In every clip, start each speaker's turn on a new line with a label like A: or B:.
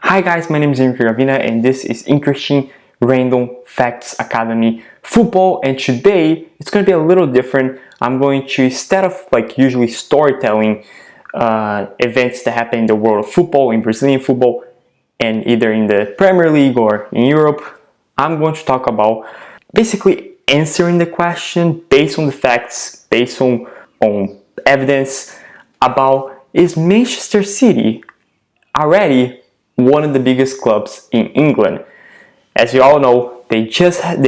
A: Hi guys, my name is Criado and this is Interesting Random Facts Academy Football, and today it's going to be a little different. I'm going to, instead of like usually storytelling events that happen in the world of football, in Brazilian football, and either in the Premier League or in Europe, I'm going to talk about basically answering the question based on the facts, based on evidence about, is Manchester City already one of the biggest clubs in England? As you all know, they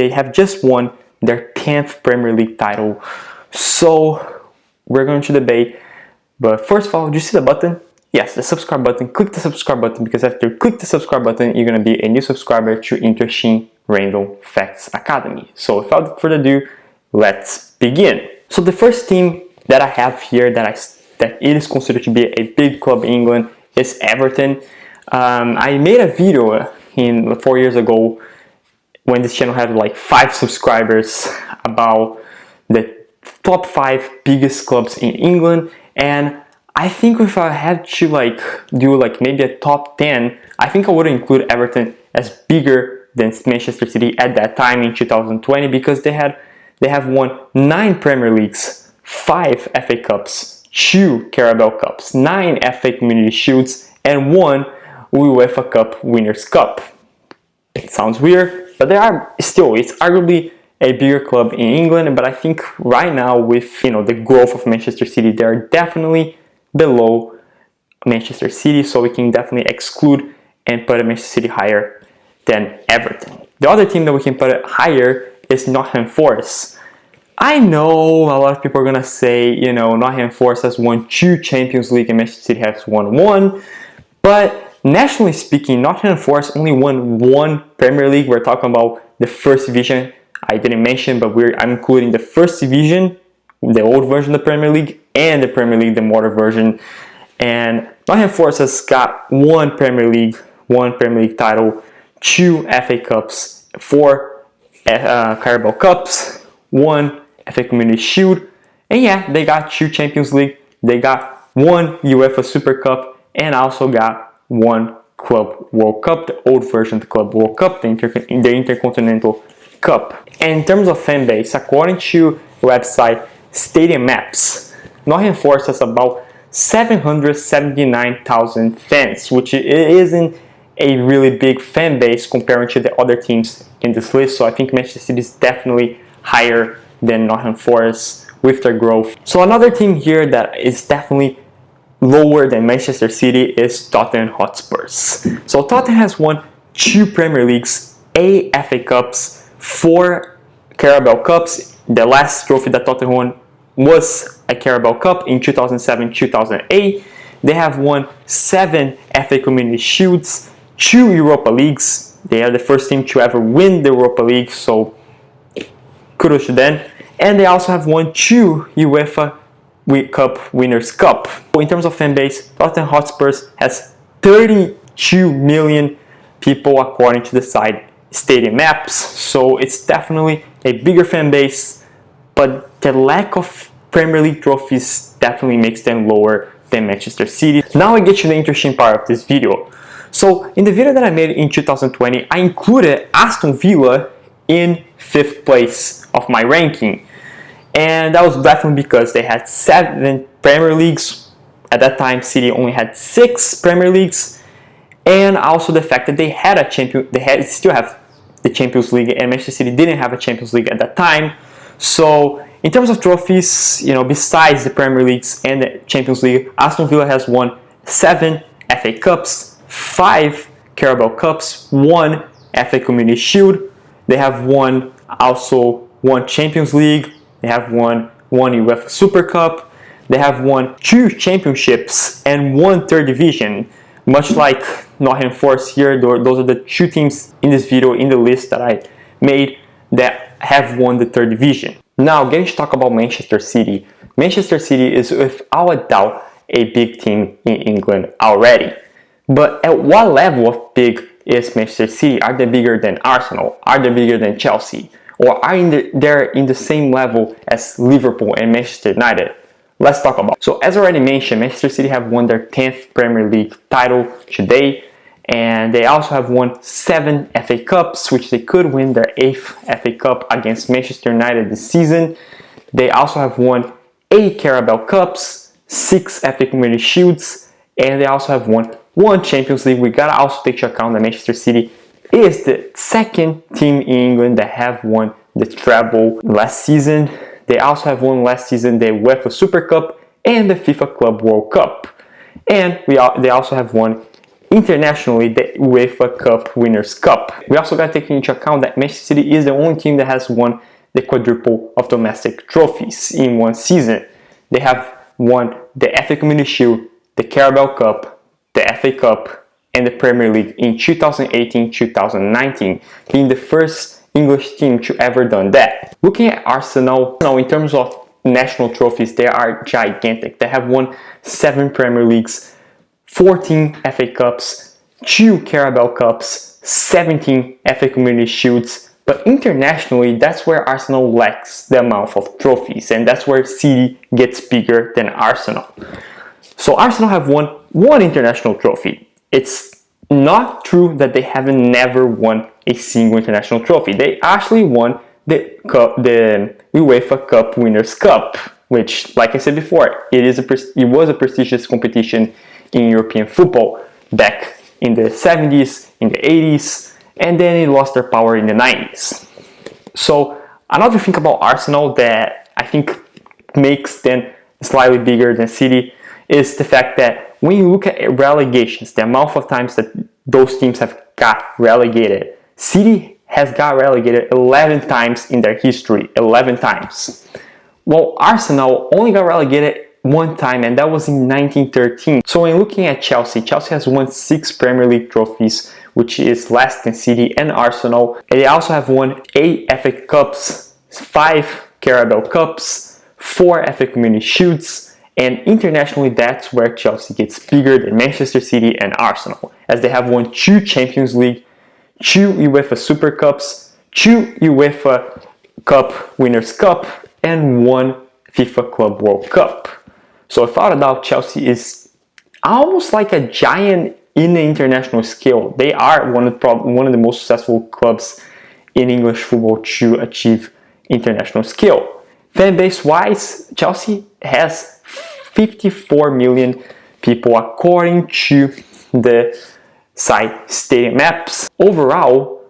A: have just won their 10th Premier League title. So we're going to debate. But first of all, do you see the button? Yes, the subscribe button. Click the subscribe button, because after you click the subscribe button, you're going to be a new subscriber to Interesting Random Facts Academy. So without further ado, let's begin. So the first team that I have here that it is considered to be a big club in England is Everton. I made a video 4 years ago when this channel had like 5 subscribers about the top 5 biggest clubs in England, and I think if I had to do maybe a top 10, I think I would include Everton as bigger than Manchester City at that time in 2020, because they have won 9 Premier Leagues, 5 FA Cups, 2 Carabao Cups, 9 FA Community Shields, and 1 UEFA Cup Winners' Cup. It sounds weird, but it's arguably a bigger club in England. But I think right now, with the growth of Manchester City, they're definitely below Manchester City, so we can definitely exclude and put Manchester City higher than Everton. The other team that we can put it higher is Nottingham Forest. I know a lot of people are gonna say, Nottingham Forest has won 2 Champions League and Manchester City has won 1, but nationally speaking, Nottingham Forest only won 1 Premier League. We're talking about the first division. I didn't mention, but I'm including the first division, the old version of the Premier League, and the Premier League, the modern version. And Nottingham Forest has got 1 Premier League title, 2 FA Cups, 4 Carabao Cups, 1 FA Community Shield, and yeah, they got 2 Champions League, they got 1 UEFA Super Cup, and also got 1 Club World Cup, the old version of the Club World Cup, the Intercontinental Cup. And in terms of fan base, according to website Stadium Maps, Nottingham Forest has about 779,000 fans, which isn't a really big fan base comparing to the other teams in this list. So I think Manchester City is definitely higher than Nottingham Forest with their growth. So another team here that is definitely lower than Manchester City is Tottenham Hotspurs. So Tottenham has won 2 Premier Leagues, 8 FA Cups, 4 Carabao Cups. The last trophy that Tottenham won was a Carabao Cup in 2007-2008. They have won 7 FA Community Shields, 2 Europa Leagues. They are the first team to ever win the Europa League, so kudos to them. And they also have won 2 UEFA Cup Winners' Cup. In terms of fan base, Tottenham Hotspurs has 32 million people according to the site Stadium Maps, so it's definitely a bigger fan base, but the lack of Premier League trophies definitely makes them lower than Manchester City. Now I get to the interesting part of this video. So in the video that I made in 2020, I included Aston Villa in 5th place of my ranking. And that was definitely because they had 7 Premier Leagues. At that time, City only had 6 Premier Leagues. And also the fact that they still have the Champions League, and Manchester City didn't have a Champions League at that time. So in terms of trophies, besides the Premier Leagues and the Champions League, Aston Villa has won 7 FA Cups, 5 Carabao Cups, 1 FA Community Shield. They have won also 1 Champions League. They have won 1 UEFA Super Cup. They have won 2 championships and 1 third division. Much like Nottingham Forest here, those are the 2 teams in this video, in the list that I made, that have won the third division. Now, getting to talk about Manchester City. Manchester City is without a doubt a big team in England already. But at what level of big is Manchester City? Are they bigger than Arsenal? Are they bigger than Chelsea? Or are they in the same level as Liverpool and Manchester United? Let's talk about it. So as already mentioned, Manchester City have won their 10th Premier League title today, And they also have won 7 FA Cups, which they could win their 8th FA Cup against Manchester United this season. They also have won 8 Carabao Cups, 6 FA Community Shields, and they also have won 1 Champions League. We gotta also take into account that Manchester City is the second team in England that have won the treble last season. They also have won last season the UEFA Super Cup and the FIFA Club World Cup. And they also have won internationally the UEFA Cup Winners' Cup. We also got to take into account that Manchester City is the only team that has won the quadruple of domestic trophies in one season. They have won the FA Community Shield, the Carabao Cup, the FA Cup, and the Premier League in 2018-2019, being the first English team to ever done that. Looking at Arsenal, in terms of national trophies, they are gigantic. They have won 7 Premier Leagues, 14 FA Cups, 2 Carabao Cups, 17 FA Community Shields. But internationally, that's where Arsenal lacks the amount of trophies, and that's where City gets bigger than Arsenal. So Arsenal have won 1 international trophy. It's not true that they haven't never won a single international trophy. They actually won the UEFA Cup Winners' Cup, which, like I said before, it was a prestigious competition in European football back in the 70s, in the 80s, and then it lost their power in the 90s. So another thing about Arsenal that I think makes them slightly bigger than City is the fact that when you look at relegations, the amount of times that those teams have got relegated, City has got relegated 11 times in their history, 11 times. Well, Arsenal only got relegated 1 time, and that was in 1913. So when looking at Chelsea has won 6 Premier League trophies, which is less than City and Arsenal. And they also have won 8 FA Cups, 5 Carabao Cups, 4 FA Community Shields, and internationally that's where Chelsea gets bigger than Manchester City and Arsenal, as they have won 2 Champions League, 2 UEFA Super Cups, 2 UEFA Cup Winners' Cup, and 1 FIFA Club World Cup. So without a doubt, Chelsea is almost like a giant in the international scale. They are one of the most successful clubs in English football to achieve international scale. Fan base wise, Chelsea has 54 million people according to the site Stadium Maps. Overall,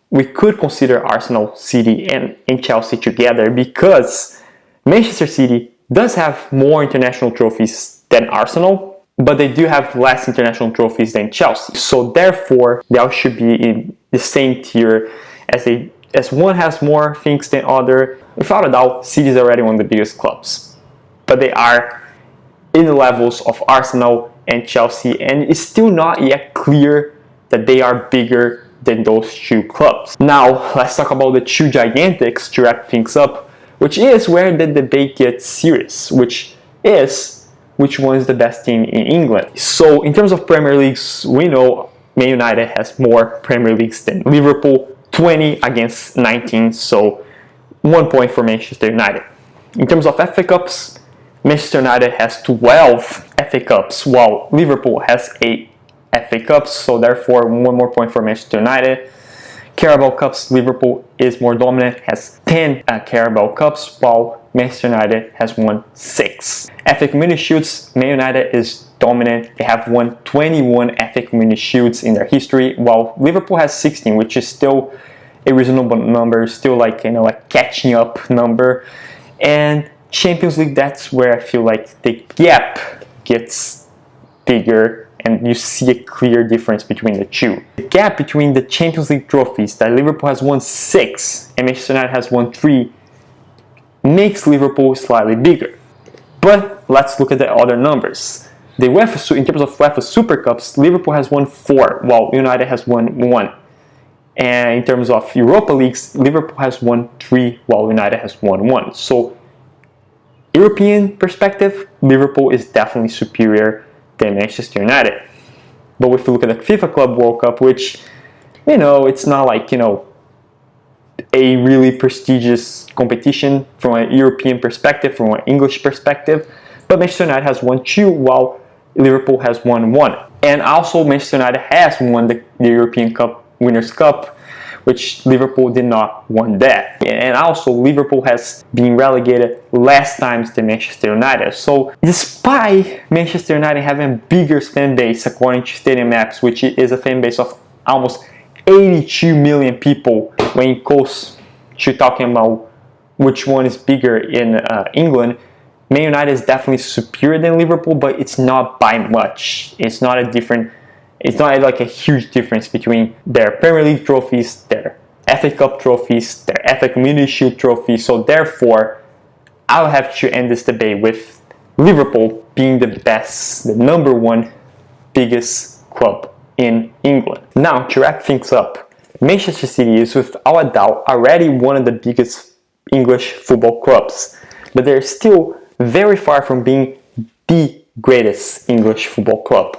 A: we could consider Arsenal, City, and Chelsea together because Manchester City does have more international trophies than Arsenal, but they do have less international trophies than Chelsea. So therefore, they all should be in the same tier as one has more things than other. Without a doubt, City is already one of the biggest clubs, but they are in the levels of Arsenal and Chelsea, and it's still not yet clear that they are bigger than those 2 clubs. Now, let's talk about the 2 gigantics to wrap things up, which is where the debate gets serious, which is which one is the best team in England. So in terms of Premier Leagues, we know Man United has more Premier Leagues than Liverpool, 20 against 19, so 1 point for Manchester United. In terms of FA Cups, Manchester United has 12 FA Cups, while Liverpool has 8 FA Cups, so therefore 1 more point for Manchester United. Carabao Cups, Liverpool is more dominant, has 10 Carabao Cups, while Manchester United has won 6. FA Community Shields, Man United is dominant. They have won 21 FA Community Shields in their history, while Liverpool has 16, which is still a reasonable number, still like, a catching up number. And Champions League, that's where I feel like the gap gets bigger and you see a clear difference between the 2. The gap between the Champions League trophies that Liverpool has won 6 and Manchester United has won 3 makes Liverpool slightly bigger. But let's look at the other numbers. In terms of UEFA Super Cups, Liverpool has won 4, while United has won 1. And in terms of Europa Leagues, Liverpool has won 3, while United has won 1. So, European perspective, Liverpool is definitely superior than Manchester United. But if you look at the FIFA Club World Cup, which, it's not like, a really prestigious competition from an European perspective, from an English perspective, but Manchester United has won 2, while Liverpool has won 1. And also Manchester United has won the European Cup, Winners' Cup, which Liverpool did not won that. And also Liverpool has been relegated less times than Manchester United. So despite Manchester United having a bigger fan base according to Stadium Maps, which is a fan base of almost 82 million people when it goes to talking about which one is bigger in England, Man United is definitely superior than Liverpool, but it's not by much. It's not like a huge difference between their Premier League trophies, their FA Cup trophies, their FA Community Shield trophies. So therefore, I'll have to end this debate with Liverpool being the best, the number one biggest club in England. Now, to wrap things up, Manchester City is without a doubt already one of the biggest English football clubs, but they're still very far from being the greatest English football club.